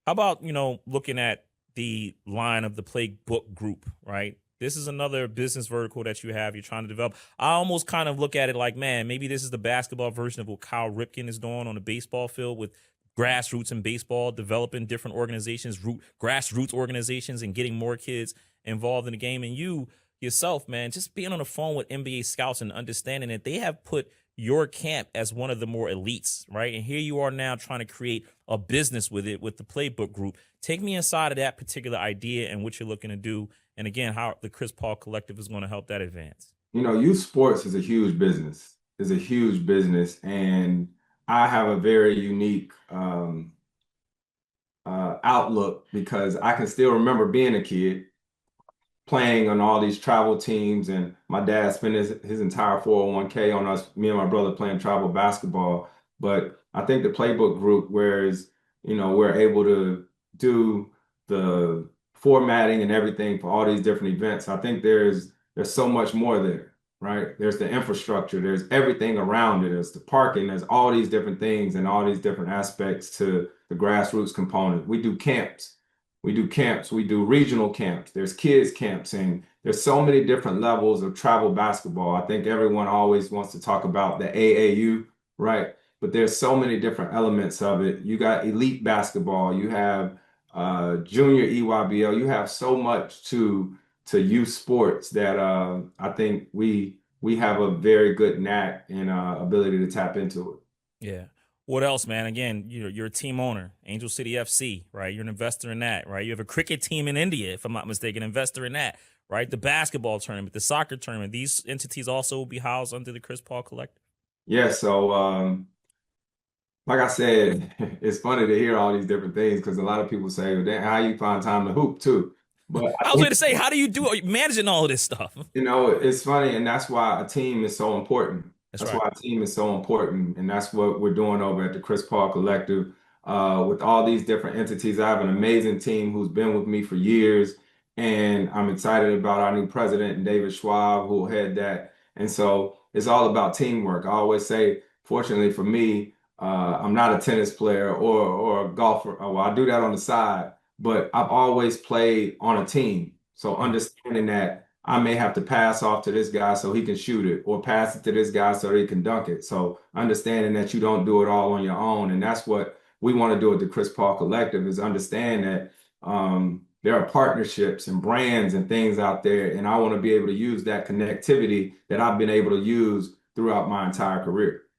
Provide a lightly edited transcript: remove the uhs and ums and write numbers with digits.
How about, looking at the line of the playbook group, right? This is another business vertical that you have, you're trying to develop. I almost kind of look at it like, man, maybe this is the basketball version of what Kyle Ripken is doing on the baseball field with grassroots in baseball, developing different organizations, grassroots organizations, and getting more kids involved in the game. And you yourself, man, just being on the phone with NBA scouts and understanding that they have put your camp as one of the more elites, right? And here you are now trying to create a business with it with the playbook group. Take me inside of that particular idea and what you're looking to do. And again, how the Chris Paul Collective is going to help that advance. Youth sports is a huge business. Is a huge business, and I have a very unique outlook because I can still remember being a kid playing on all these travel teams, and my dad spent his entire 401k on us, me and my brother playing travel basketball. But I think the playbook group, whereas, we're able to do the formatting and everything for all these different events, I think there's so much more there, right? There's the infrastructure, there's everything around it, there's the parking, there's all these different things and all these different aspects to the grassroots component. We do regional camps, there's kids camps, and there's so many different levels of travel basketball. I think everyone always wants to talk about the AAU, right? But there's so many different elements of it. You got elite basketball, you have junior EYBL, you have so much to youth sports that I think we have a very good knack and ability to tap into it. Yeah. What else, man? Again, you're a team owner, Angel City FC, right? You're an investor in that, right? You have a cricket team in India, if I'm not mistaken, investor in that, right? The basketball tournament, the soccer tournament. These entities also will be housed under the Chris Paul Collective. Yeah, so like I said, it's funny to hear all these different things because a lot of people say, well, "Damn, how you find time to hoop too?" But I I was think, going to say, how do you do managing all of this stuff? it's funny, and that's why a team is so important. That's That's right. why a team is so important, and that's what we're doing over at the Chris Paul Collective. With all these different entities, I have an amazing team who's been with me for years, and I'm excited about our new president, David Schwab, who will head that. And so it's all about teamwork. I always say, fortunately for me, I'm not a tennis player or a golfer. Well, I do that on the side, but I've always played on a team. So Yeah. understanding that I may have to pass off to this guy so he can shoot it, or pass it to this guy so he can dunk it. So understanding that you don't do it all on your own, and that's what we want to do at the Chris Paul Collective is understand that there are partnerships and brands and things out there, and I want to be able to use that connectivity that I've been able to use throughout my entire career.